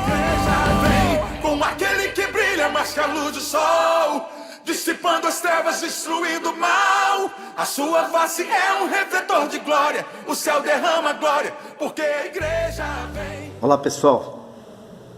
igreja vem com aquele que brilha mais que a luz do sol, dissipando as trevas, destruindo o mal. A sua face é um refletor de glória, o céu derrama glória, porque a igreja vem. Olá pessoal,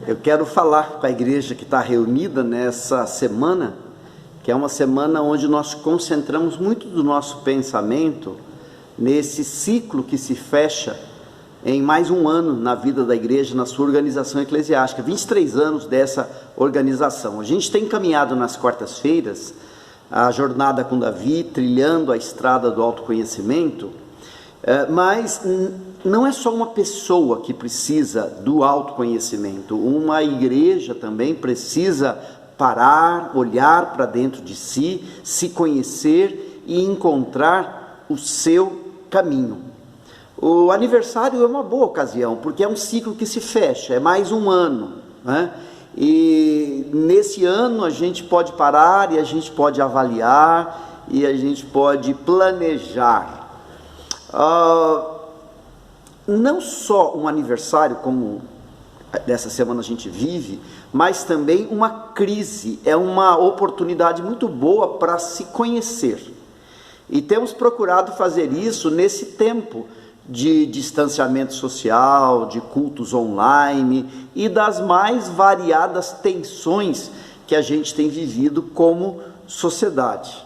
eu quero falar com a igreja que está reunida nessa semana, que é uma semana onde nós concentramos muito do nosso pensamento nesse ciclo que se fecha em mais um ano na vida da igreja, na sua organização eclesiástica, 23 anos dessa organização. A gente tem caminhado nas quartas-feiras a jornada com Davi, trilhando a estrada do autoconhecimento, mas não é só uma pessoa que precisa do autoconhecimento, uma igreja também precisa parar, olhar para dentro de si, se conhecer e encontrar o seu caminho. O aniversário é uma boa ocasião, porque é um ciclo que se fecha, é mais um ano, né? E nesse ano a gente pode parar e a gente pode avaliar e a gente pode planejar. Não só um aniversário como dessa semana a gente vive, mas também uma crise, é uma oportunidade muito boa para se conhecer. E temos procurado fazer isso nesse tempo de distanciamento social, de cultos online e das mais variadas tensões que a gente tem vivido como sociedade.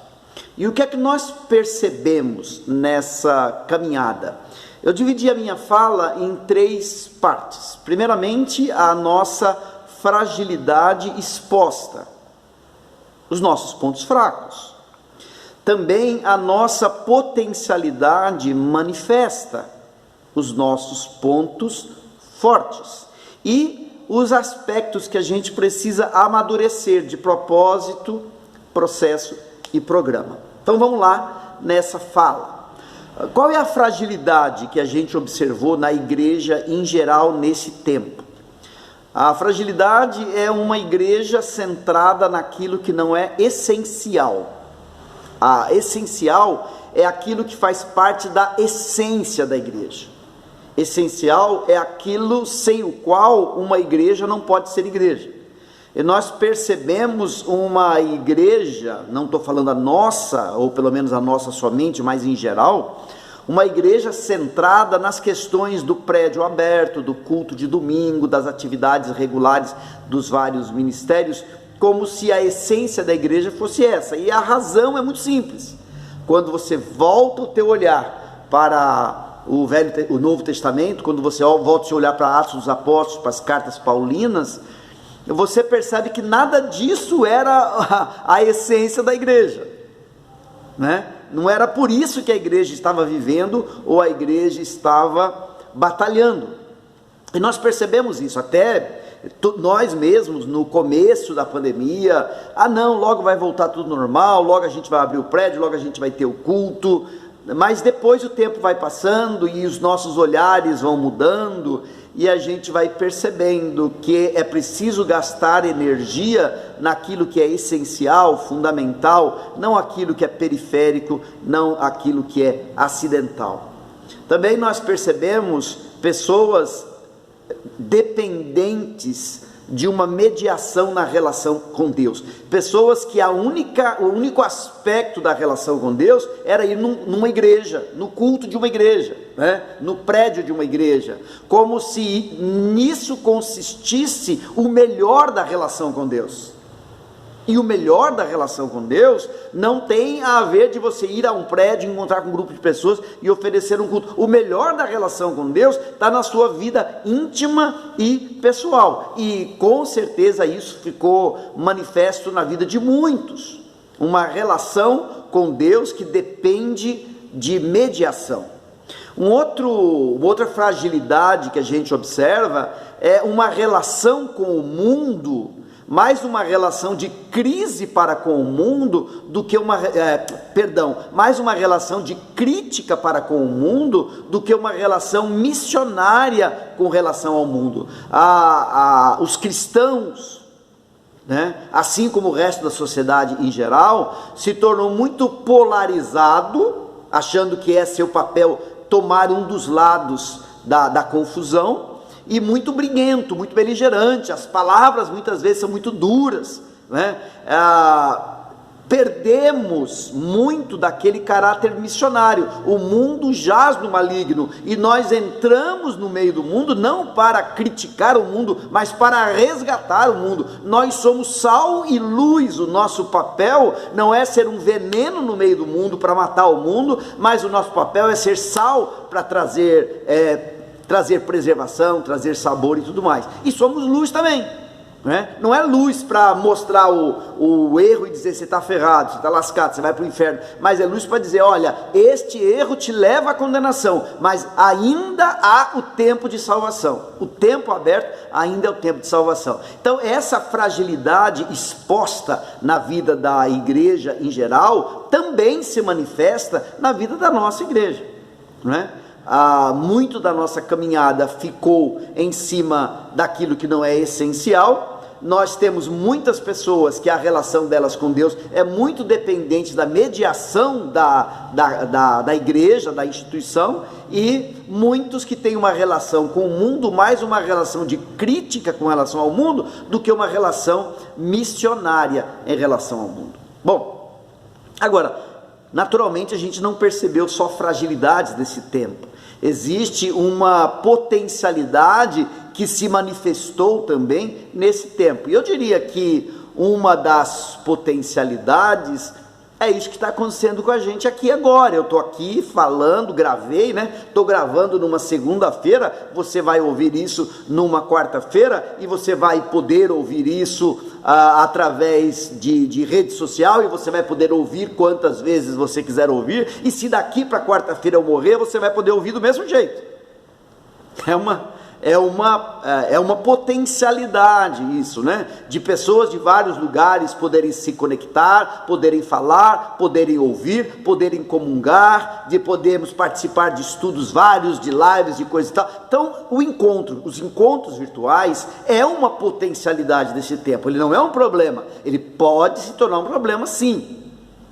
E o que é que nós percebemos nessa caminhada? Eu dividi a minha fala em 3 partes. Primeiramente, a nossa fragilidade exposta, os nossos pontos fracos. Também a nossa potencialidade manifesta, os nossos pontos fortes. E os aspectos que a gente precisa amadurecer de propósito, processo e programa. Então vamos lá nessa fala. Qual é a fragilidade que a gente observou na igreja em geral nesse tempo? A fragilidade é uma igreja centrada naquilo que não é essencial. A essencial é aquilo que faz parte da essência da igreja. Essencial é aquilo sem o qual uma igreja não pode ser igreja. E nós percebemos uma igreja, não estou falando a nossa, ou pelo menos a nossa somente, mas em geral, uma igreja centrada nas questões do prédio aberto, do culto de domingo, das atividades regulares dos vários ministérios, como se a essência da igreja fosse essa. E a razão é muito simples. Quando você volta o teu olhar para o Novo Testamento, quando você volta o seu olhar para Atos dos Apóstolos, para as cartas paulinas, você percebe que nada disso era a essência da igreja, né? Não era por isso que a igreja estava vivendo ou a igreja estava batalhando. E nós percebemos isso, até nós mesmos no começo da pandemia, não, logo vai voltar tudo normal, logo a gente vai abrir o prédio, logo a gente vai ter o culto, mas depois o tempo vai passando e os nossos olhares vão mudando e a gente vai percebendo que é preciso gastar energia naquilo que é essencial, fundamental, não aquilo que é periférico, não aquilo que é acidental. Também nós percebemos pessoas dependentes de uma mediação na relação com Deus, pessoas que o único aspecto da relação com Deus era ir numa igreja, no culto de uma igreja, né? No prédio de uma igreja, como se nisso consistisse o melhor da relação com Deus. E o melhor da relação com Deus não tem a ver de você ir a um prédio, encontrar com um grupo de pessoas e oferecer um culto. O melhor da relação com Deus está na sua vida íntima e pessoal. E com certeza isso ficou manifesto na vida de muitos. Uma relação com Deus que depende de mediação. Outra fragilidade que a gente observa é uma relação com o mundo, mais uma relação de crise para com o mundo do que mais uma relação de crítica para com o mundo do que uma relação missionária com relação ao mundo. Os cristãos, né, assim como o resto da sociedade em geral, se tornou muito polarizado, achando que é seu papel tomar um dos lados da confusão, e muito briguento, muito beligerante, as palavras muitas vezes são muito duras, né? Perdemos muito daquele caráter missionário. O mundo jaz no maligno e nós entramos no meio do mundo não para criticar o mundo, mas para resgatar o mundo. Nós somos sal e luz. O nosso papel não é ser um veneno no meio do mundo para matar o mundo, mas o nosso papel é ser sal para trazer preservação, trazer sabor e tudo mais. E somos luz também. Não é luz para mostrar o erro e dizer você está ferrado, você está lascado, você vai para o inferno, mas é luz para dizer, olha, este erro te leva à condenação, mas ainda há o tempo de salvação, o tempo aberto ainda é o tempo de salvação. Então essa fragilidade exposta na vida da igreja em geral, também se manifesta na vida da nossa igreja, não é? Muito da nossa caminhada ficou em cima daquilo que não é essencial. Nós temos muitas pessoas que a relação delas com Deus é muito dependente da mediação da igreja, da instituição, e muitos que têm uma relação com o mundo, mais uma relação de crítica com relação ao mundo, do que uma relação missionária em relação ao mundo. Bom, agora, naturalmente a gente não percebeu só fragilidades desse tempo. Existe uma potencialidade que se manifestou também nesse tempo. E eu diria que uma das potencialidades é isso que está acontecendo com a gente aqui agora. Eu estou aqui falando, gravei, estou gravando numa segunda-feira, você vai ouvir isso numa quarta-feira, e você vai poder ouvir isso através de rede social, e você vai poder ouvir quantas vezes você quiser ouvir, e se daqui para quarta-feira eu morrer, você vai poder ouvir do mesmo jeito. É uma potencialidade isso, de pessoas de vários lugares poderem se conectar, poderem falar, poderem ouvir, poderem comungar, de podermos participar de estudos vários, de lives, de coisas e tal. Então os encontros virtuais é uma potencialidade desse tempo. Ele não é um problema, ele pode se tornar um problema sim,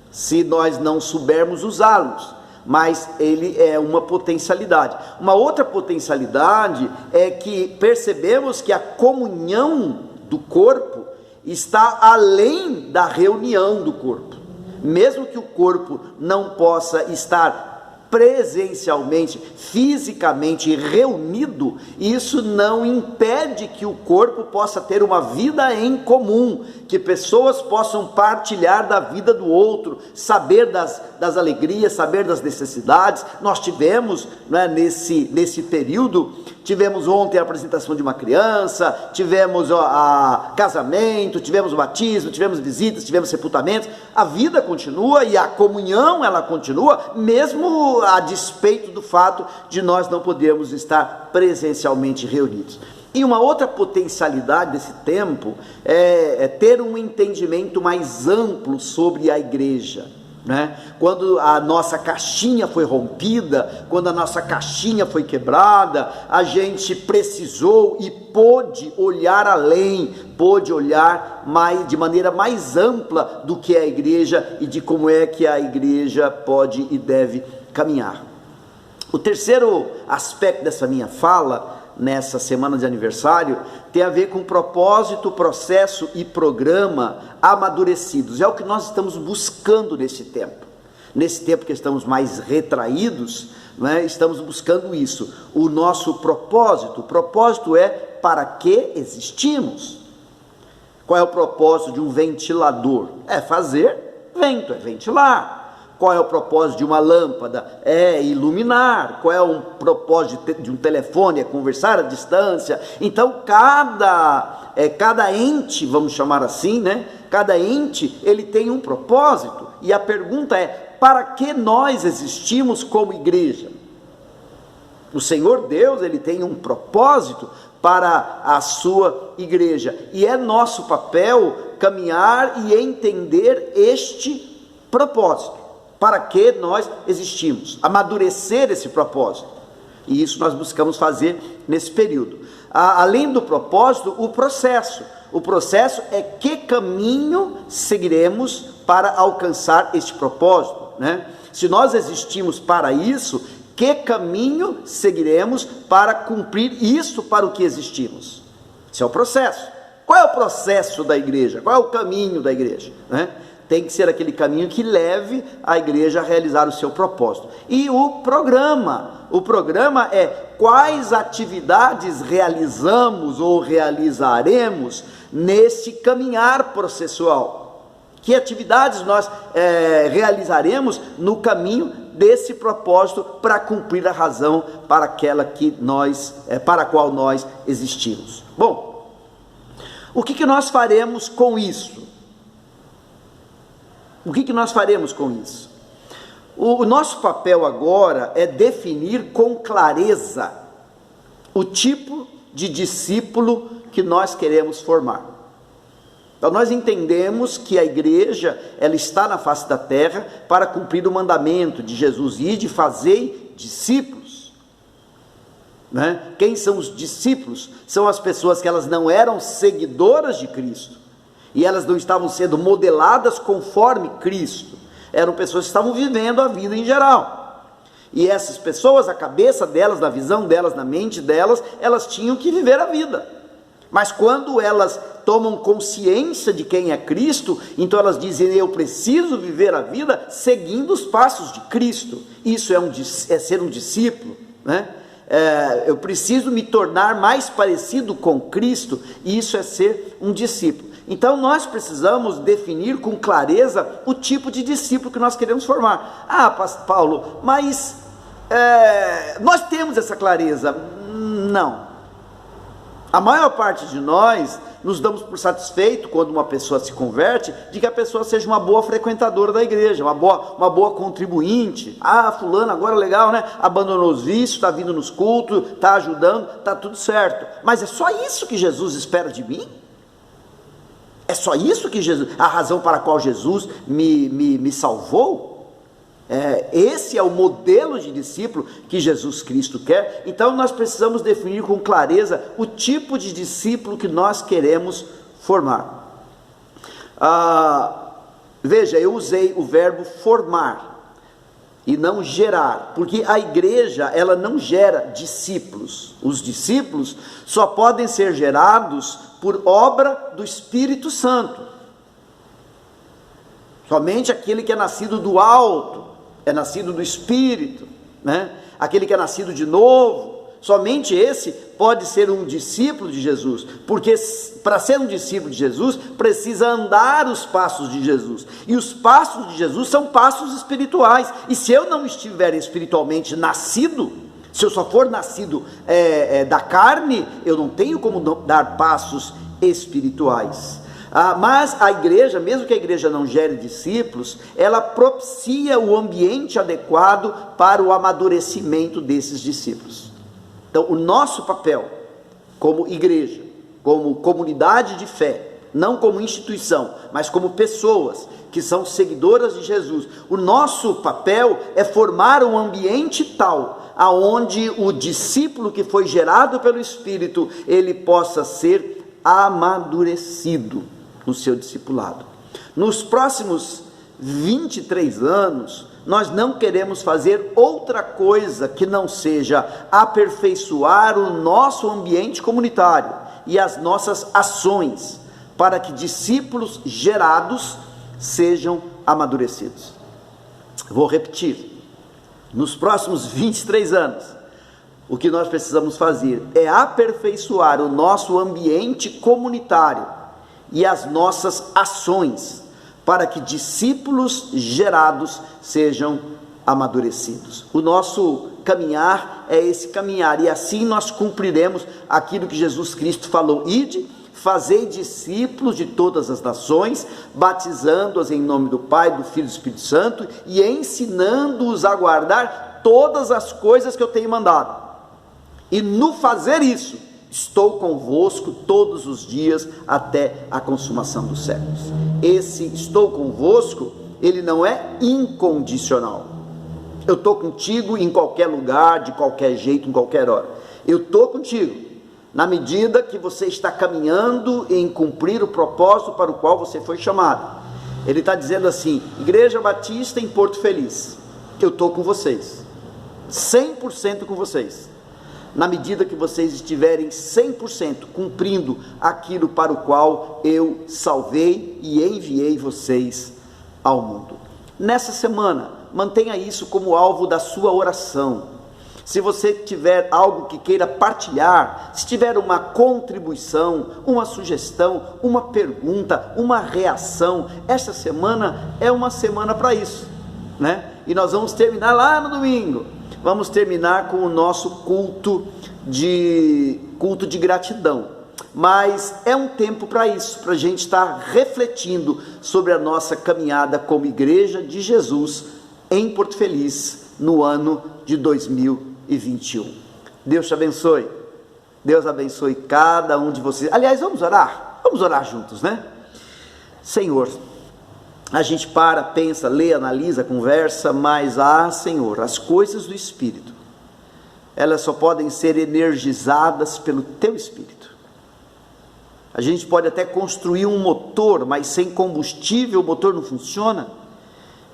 se nós não soubermos usá-los, mas ele é uma potencialidade. Uma outra potencialidade é que percebemos que a comunhão do corpo está além da reunião do corpo. Mesmo que o corpo não possa estar presencialmente, fisicamente reunido, isso não impede que o corpo possa ter uma vida em comum, que pessoas possam partilhar da vida do outro, saber das alegrias, saber das necessidades. Nós tivemos, nesse período, tivemos ontem a apresentação de uma criança, tivemos casamento, tivemos batismo, tivemos visitas, tivemos sepultamentos. A vida continua e a comunhão ela continua, mesmo a despeito do fato de nós não podermos estar presencialmente reunidos. E uma outra potencialidade desse tempo é ter um entendimento mais amplo sobre a igreja. Quando a nossa caixinha foi rompida, quando a nossa caixinha foi quebrada, a gente precisou e pôde olhar além, pôde olhar de maneira mais ampla do que é a igreja e de como é que a igreja pode e deve caminhar. O terceiro aspecto dessa minha fala, nessa semana de aniversário, tem a ver com propósito, processo e programa amadurecidos. É o que nós estamos buscando nesse tempo que estamos mais retraídos, estamos buscando isso, o nosso propósito. O propósito é para que existimos. Qual é o propósito de um ventilador? É fazer vento, é ventilar. Qual é o propósito de uma lâmpada? É iluminar. Qual é o propósito de um telefone? É conversar à distância. Então cada ente, vamos chamar assim, cada ente ele tem um propósito, e a pergunta é: para que nós existimos como igreja? O Senhor Deus, ele tem um propósito para a sua igreja, e é nosso papel caminhar e entender este propósito. Para que nós existimos, amadurecer esse propósito, e isso nós buscamos fazer nesse período. Além do propósito, o processo é que caminho seguiremos para alcançar este propósito, Se nós existimos para isso, Que caminho seguiremos para cumprir isso para o que existimos? Esse é o processo. Qual é o processo da igreja? Qual é o caminho da igreja? Tem que ser aquele caminho que leve a igreja a realizar o seu propósito. E o programa é quais atividades realizamos ou realizaremos nesse caminhar processual. Que atividades nós realizaremos no caminho desse propósito para cumprir a razão para aquela para a qual nós existimos. Bom, o que nós faremos com isso? O que nós faremos com isso? O nosso papel agora é definir com clareza o tipo de discípulo que nós queremos formar. Então nós entendemos que a igreja, ela está na face da terra para cumprir o mandamento de Jesus e de fazer discípulos. Quem são os discípulos? São as pessoas que elas não eram seguidoras de Cristo, e elas não estavam sendo modeladas conforme Cristo, eram pessoas que estavam vivendo a vida em geral, e essas pessoas, a cabeça delas, na visão delas, na mente delas, elas tinham que viver a vida, mas quando elas tomam consciência de quem é Cristo, então elas dizem, eu preciso viver a vida seguindo os passos de Cristo. Isso é ser um discípulo, eu preciso me tornar mais parecido com Cristo, e isso é ser um discípulo. Então nós precisamos definir com clareza o tipo de discípulo que nós queremos formar. Pastor Paulo, mas nós temos essa clareza? Não. A maior parte de nós nos damos por satisfeito quando uma pessoa se converte, de que a pessoa seja uma boa frequentadora da igreja, uma boa contribuinte. Fulano agora legal, abandonou os vícios, está vindo nos cultos, está ajudando, está tudo certo. Mas é só isso que Jesus espera de mim? É só isso que a razão para a qual Jesus me salvou? Esse é o modelo de discípulo que Jesus Cristo quer. Então nós precisamos definir com clareza o tipo de discípulo que nós queremos formar. Veja, eu usei o verbo formar e não gerar, porque a igreja, ela não gera discípulos. Os discípulos só podem ser gerados por obra do Espírito Santo. Somente aquele que é nascido do alto, é nascido do Espírito, aquele que é nascido de novo, somente esse pode ser um discípulo de Jesus, porque para ser um discípulo de Jesus, precisa andar os passos de Jesus, e os passos de Jesus são passos espirituais, e se eu não estiver espiritualmente nascido, se eu só for nascido da carne, eu não tenho como dar passos espirituais. Mas a igreja, mesmo que a igreja não gere discípulos, ela propicia o ambiente adequado para o amadurecimento desses discípulos. Então o nosso papel como igreja, como comunidade de fé, não como instituição, mas como pessoas que são seguidoras de Jesus, o nosso papel é formar um ambiente tal aonde o discípulo que foi gerado pelo Espírito, ele possa ser amadurecido no seu discipulado. Nos próximos 23 anos, nós não queremos fazer outra coisa que não seja aperfeiçoar o nosso ambiente comunitário e as nossas ações, para que discípulos gerados sejam amadurecidos. Vou repetir, nos próximos 23 anos, o que nós precisamos fazer é aperfeiçoar o nosso ambiente comunitário e as nossas ações, para que discípulos gerados sejam amadurecidos. O nosso caminhar é esse caminhar, e assim nós cumpriremos aquilo que Jesus Cristo falou: ide, fazei discípulos de todas as nações, batizando-os em nome do Pai, do Filho e do Espírito Santo, e ensinando-os a guardar todas as coisas que eu tenho mandado. E no fazer isso, estou convosco todos os dias até a consumação dos séculos. Esse estou convosco, ele não é incondicional. Eu estou contigo em qualquer lugar, de qualquer jeito, em qualquer hora. Eu estou contigo na medida que você está caminhando em cumprir o propósito para o qual você foi chamado. Ele está dizendo assim: Igreja Batista em Porto Feliz, eu estou com vocês. 100% com vocês, na medida que vocês estiverem 100% cumprindo aquilo para o qual eu salvei e enviei vocês ao mundo. Nessa semana, mantenha isso como alvo da sua oração. Se você tiver algo que queira partilhar, se tiver uma contribuição, uma sugestão, uma pergunta, uma reação, essa semana é uma semana para isso, né? E nós vamos terminar lá no domingo, vamos terminar com o nosso culto de gratidão. Mas é um tempo para isso, para a gente estar refletindo sobre a nossa caminhada como igreja de Jesus em Porto Feliz no ano de 2021. Deus te abençoe. Deus abençoe cada um de vocês. Aliás, vamos orar juntos, né? Senhor, a gente pensa, lê, analisa, conversa, mas Senhor, as coisas do Espírito, elas só podem ser energizadas pelo Teu Espírito. A gente pode até construir um motor, mas sem combustível o motor não funciona.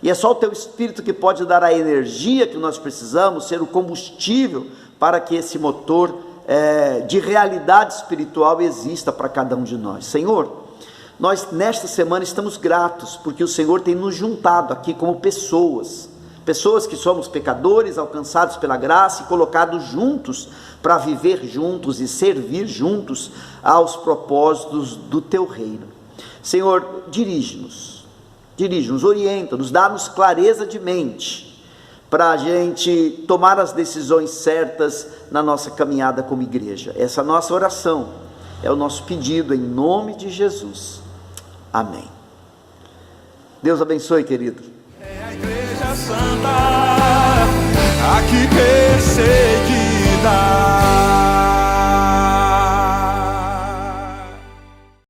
E é só o Teu Espírito que pode dar a energia que nós precisamos, ser o combustível para que esse motor de realidade espiritual exista para cada um de nós. Senhor, nós nesta semana estamos gratos, porque o Senhor tem nos juntado aqui como pessoas que somos pecadores, alcançados pela graça e colocados juntos para viver juntos e servir juntos aos propósitos do Teu reino. Senhor, dirige-nos, orienta-nos, dá-nos clareza de mente, para a gente tomar as decisões certas na nossa caminhada como igreja. Essa é a nossa oração, é o nosso pedido em nome de Jesus. Amém. Deus abençoe, querido. É a Igreja Santa, aqui perseguida.